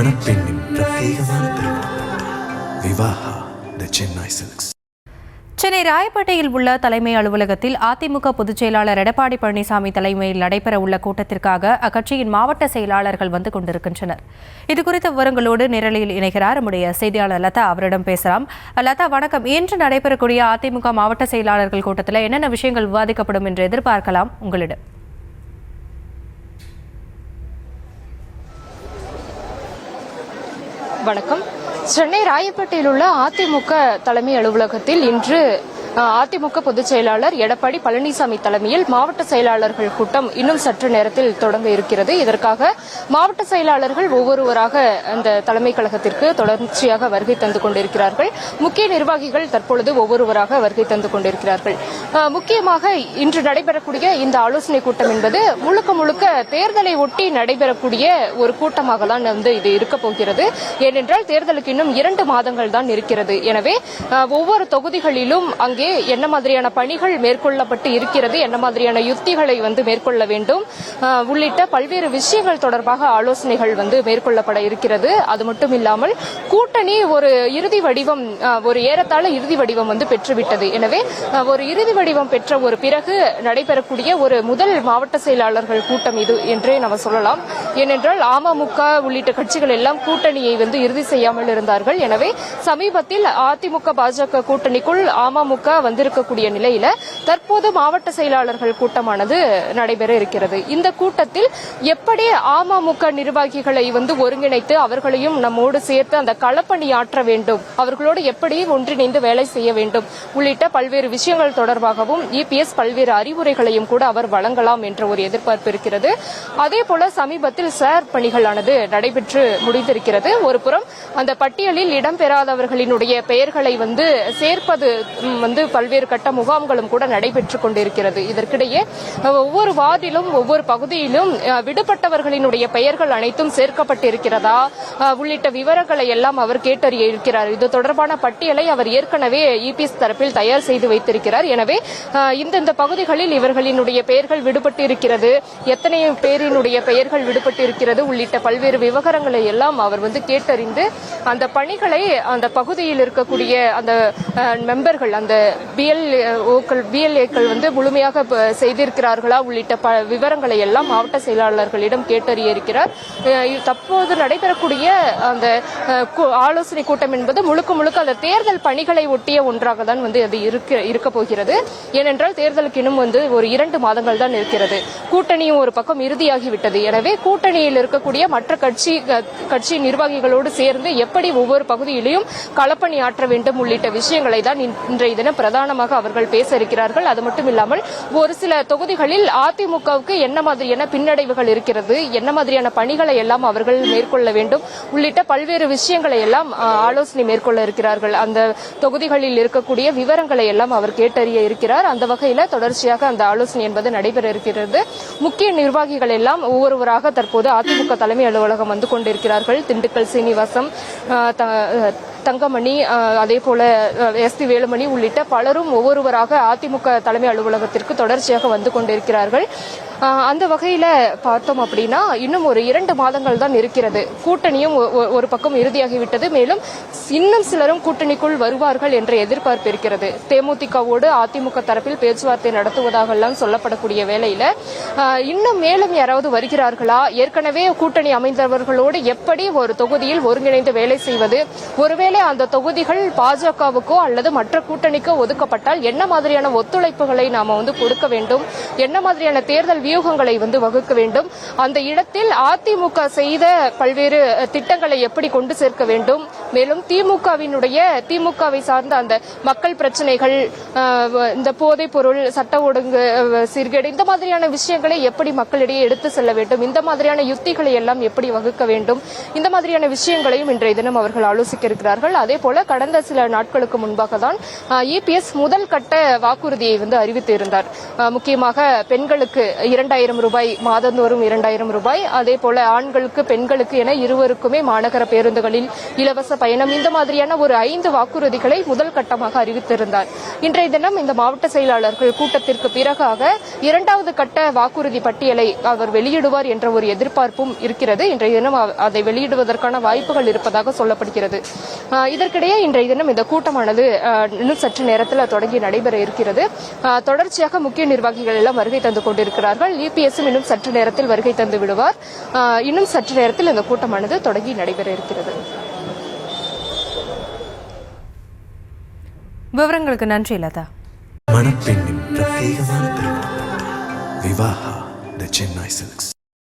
மணப்பெண்ணின் பிரத்யேகமான திருமணம் விவாஹா தி சென்னை சில்க்ஸ். சென்னை ராயப்பேட்டையில் உள்ள தலைமை அலுவலகத்தில் அதிமுக பொதுச் செயலாளர் எடப்பாடி பழனிசாமி தலைமையில் நடைபெற உள்ள கூட்டத்திற்காக அக்கட்சியின் மாவட்ட செயலாளர்கள் வந்து கொண்டிருக்கின்றனர். இதுகுறித்த விவரங்களோடு நிரலில் இணைகிறார் நம்முடைய செய்தியாளர் லதா. அவரிடம் பேசலாம். லதா, வணக்கம். இன்று நடைபெறக்கூடிய அதிமுக மாவட்ட செயலாளர்கள் கூட்டத்தில் என்னென்ன விஷயங்கள் விவாதிக்கப்படும் என்று எதிர்பார்க்கலாம் உங்களிடம்? வணக்கம். சென்னை ராயப்பேட்டையில் உள்ள அதிமுக தலைமை அலுவலகத்தில் இன்று அதிமுக பொதுச் செயலாளர் எடப்பாடி பழனிசாமி தலைமையில் மாவட்ட செயலாளர்கள் கூட்டம் இன்னும் சற்று நேரத்தில் தொடங்க இருக்கிறது. இதற்காக மாவட்ட செயலாளர்கள் ஒவ்வொருவராக அந்த தலைமை கழகத்திற்கு தொடர்ச்சியாக வருகை தந்து கொண்டிருக்கிறார்கள். முக்கிய நிர்வாகிகள் தற்பொழுது ஒவ்வொருவராக வருகை தந்து கொண்டிருக்கிறார்கள். முக்கியமாக இன்று நடைபெறக்கூடிய இந்த ஆலோசனை கூட்டம் என்பது முழுக்க தேர்தலை ஒட்டி நடைபெறக்கூடிய ஒரு கூட்டமாக தான் இது இருக்க போகிறது. ஏனென்றால் தேர்தலுக்கு இன்னும் 2 மாதங்கள் தான் இருக்கிறது. எனவே ஒவ்வொரு தொகுதிகளிலும் அங்கே என்ன மாதிரியான பணிகள் மேற்கொள்ளப்பட்டு இருக்கிறது, என்ன மாதிரியான யுக்திகளை மேற்கொள்ள வேண்டும் உள்ளிட்ட பல்வேறு விஷயங்கள் தொடர்பாக ஆலோசனைகள் மேற்கொள்ளப்பட இருக்கிறது. அது மட்டும் இல்லாமல் கூட்டணி ஒரு இறுதி வடிவம், ஒரு ஏறத்தாழ இறுதி வடிவம் பெற்றுவிட்டது. எனவே ஒரு இறுதி வடிவம் பெற்ற ஒரு பிறகு நடைபெறக்கூடிய ஒரு முதல் மாவட்ட செயலாளர்கள் கூட்டம் இது என்றே நம்ம சொல்லலாம். ஏனென்றால் அமமுக உள்ளிட்ட கட்சிகள் எல்லாம் கூட்டணியை இறுதி செய்யாமல் இருந்தார்கள். எனவே சமீபத்தில் அதிமுக பாஜக கூட்டணிக்குள் அமமுக வந்திருக்கக்கூடிய நிலையில தற்போது மாவட்ட செயலாளர்கள் கூட்டமானது நடைபெற இருக்கிறது. இந்த கூட்டத்தில் எப்படி அமமுக நிர்வாகிகளை ஒருங்கிணைத்து அவர்களையும் நம்மோடு சேர்த்து அந்த களப்பணி ஆற்ற வேண்டும், அவர்களோடு எப்படி ஒன்றிணைந்து வேலை செய்ய வேண்டும் உள்ளிட்ட பல்வேறு விஷயங்கள் தொடர்பாகவும் இபிஎஸ் பல்வேறு அறிவுரைகளையும் கூட அவர் வழங்கலாம் என்ற ஒரு எதிர்பார்ப்பு இருக்கிறது. அதேபோல சமீபத்தில் சார் பணிகளானது நடைபெற்று முடிந்திருக்கிறது. ஒருபுறம் அந்த பட்டியலில் இடம்பெறாதவர்களினுடைய பெயர்களை சேர்ப்பது பல்வேறு கட்ட முகாம்களும் கூட நடைபெற்றுக் கொண்டிருக்கிறது. இதற்கிடையே ஒவ்வொரு வார்டிலும் ஒவ்வொரு பகுதியிலும் விடுபட்டவர்களினுடைய பெயர்கள் அனைத்தும் சேர்க்கப்பட்டிருக்கிறதா உள்ளிட்ட விவரங்களை எல்லாம் அவர் கேட்டறிய இருக்கிறார். இது தொடர்பான பட்டியலை அவர் ஏற்கனவே இபிஎஸ் தரப்பில் தயார் செய்து வைத்திருக்கிறார். எனவே இந்த பகுதிகளில் இவர்களினுடைய பெயர்கள் விடுபட்டு இருக்கிறது, எத்தனை பேரினுடைய பெயர்கள் விடுபட்டு இருக்கிறது உள்ளிட்ட பல்வேறு விவகாரங்களை எல்லாம் அவர் கேட்டறிந்து அந்த பணிகளை அந்த பகுதியில் இருக்கக்கூடிய அந்த மெம்பர்கள், அந்த பிஎல்ஏக்கள் முழுமையாக செய்திருக்கிறார்களா உள்ளிட்ட விவரங்களை எல்லாம் மாவட்ட செயலாளர்களிடம் கேட்டறிய இருக்கிறார். தற்போது நடைபெறக்கூடிய அந்த ஆலோசனை கூட்டம் என்பது முழுக்க அந்த தேர்தல் பணிகளை ஒட்டிய ஒன்றாக தான் அது இருக்க போகிறது. ஏனென்றால் தேர்தலுக்கு இன்னும் ஒரு 2 மாதங்கள் தான் இருக்கிறது. கூட்டணியும் ஒரு பக்கம் இறுதியாகிவிட்டது. எனவே கூட்டணியில் இருக்கக்கூடிய மற்ற கட்சி நிர்வாகிகளோடு சேர்ந்து எப்படி ஒவ்வொரு பகுதியிலையும் களப்பணி ஆற்ற வேண்டும் உள்ளிட்ட விஷயங்களை தான் இன்றைய தினம் பிரதானமாக அவர்கள் பேச இருக்கிறார்கள். அது மட்டும் இல்லாமல் ஒரு சில தொகுதிகளில் அதிமுகவுக்கு என்ன மாதிரியான பின்னடைவுகள் இருக்கிறது, என்ன மாதிரியான பணிகளை எல்லாம் அவர்கள் மேற்கொள்ள வேண்டும் உள்ளிட்ட பல்வேறு விஷயங்களை எல்லாம் ஆலோசனை மேற்கொள்ள இருக்கிறார்கள். அந்த தொகுதிகளில் இருக்கக்கூடிய விவரங்களை எல்லாம் அவர் கேட்டறிய இருக்கிறார். அந்த வகையில் தொடர்ச்சியாக அந்த ஆலோசனை என்பது நடைபெற இருக்கிறது. முக்கிய நிர்வாகிகள் எல்லாம் ஒவ்வொருவராக தற்போது அதிமுக தலைமை அலுவலகம் வந்து கொண்டிருக்கிறார்கள். திண்டுக்கல் சீனிவாசம், தங்கமணி, அதே போல எஸ்பி வேலுமணி உள்ளிட்ட பலரும் ஒவ்வொருவராக அதிமுக தலைமை அலுவலகத்திற்கு தொடர்ச்சியாக வந்து கொண்டிருக்கிறார்கள். அந்த வகையில பார்த்தோம் அப்படின்னா இன்னும் ஒரு 2 மாதங்கள் தான் இருக்கிறது. கூட்டணியும் ஒரு பக்கம் இறுதியாகிவிட்டது. மேலும் இன்னும் சிலரும் கூட்டணிக்குள் வருவார்கள் என்ற எதிர்பார்ப்பு இருக்கிறது. தேமுதிகவோடு அதிமுக தரப்பில் பேச்சுவார்த்தை நடத்துவதாக எல்லாம் சொல்லப்படக்கூடிய வேளையில இன்னும் மேலும் யாராவது வருகிறார்களா, ஏற்கனவே கூட்டணி அமைந்தவர்களோடு எப்படி ஒரு தொகுதியில் ஒருங்கிணைந்து வேலை செய்வது, ஒருவேளை அந்த தொகுதிகள் பாஜகவுக்கோ அல்லது மற்ற கூட்டணிக்கோ ஒதுக்கப்பட்டால் என்ன மாதிரியான ஒத்துழைப்புகளை நாம கொடுக்க வேண்டும், என்ன மாதிரியான தேர்தல் வியூகங்களை வகுக்க வேண்டும், அந்த இடத்தில் அதிமுக செய்த பல்வேறு திட்டங்களை எப்படி கொண்டு சேர்க்க வேண்டும், மேலும் திமுகவை சார்ந்த அந்த மக்கள் பிரச்சனைகள், இந்த போதைப் பொருள், சட்ட ஒழுங்கு சீர்கேடு, இந்த மாதிரியான விஷயங்களை எப்படி மக்களிடையே எடுத்து செல்ல வேண்டும், இந்த மாதிரியான யுக்திகளை எல்லாம் எப்படி வகுக்க வேண்டும், இந்த மாதிரியான விஷயங்களையும் இன்றைய தினம் அவர்கள் ஆலோசிக்க இருக்கிறார்கள். இருக்கிறார்கள். அதே போல கடந்த சில நாட்களுக்கு முன்பாக தான் இபிஎஸ் முதல் கட்ட வாக்குறுதியை அறிவித்து இருந்தார். முக்கியமாக பெண்களுக்கு 2000 ரூபாய் மாதந்தோறும் 2000 ரூபாய், அதே போல ஆண்களுக்கு பெண்களுக்கு என இருவருக்குமே மாநகர பேருந்துகளில் இலவச பயணம், இந்த மாதிரியான ஒரு 5 வாக்குறுதிகளை முதல் கட்டமாக அறிவித்திருந்தார். இன்றைய தினம் இந்த மாவட்ட செயலாளர்கள் கூட்டத்திற்கு பிறகாக 2வது கட்ட வாக்குறுதி பட்டியலை அவர் வெளியிடுவார் என்ற ஒரு எதிர்பார்ப்பும் இருக்கிறது. இன்றைய தினம் அதை வெளியிடுவதற்கான வாய்ப்புகள் இருப்பதாக சொல்லப்படுகிறது. இதற்கிடையே இன்றைய தினம் இந்த கூட்டமானது இன்னும் சற்று நேரத்தில் தொடங்கி நடைபெற இருக்கிறது. தொடர்ச்சியாக முக்கிய நிர்வாகிகள் எல்லாம் வருகை தந்து கொண்டிருக்கிறார்கள். இபிஎஸ்ஸும் இன்னும் சற்று நேரத்தில் வருகை தந்து விடுவார். இன்னும் சற்று நேரத்தில் இந்த கூட்டமானது தொடங்கி நடைபெற இருக்கிறது. விவரங்களுக்கு நன்றி லதா. மணப்பெண்ணின் பிரத்யேகமான திருமணம் விவாஹா தி சென்னை சில்க்ஸ்.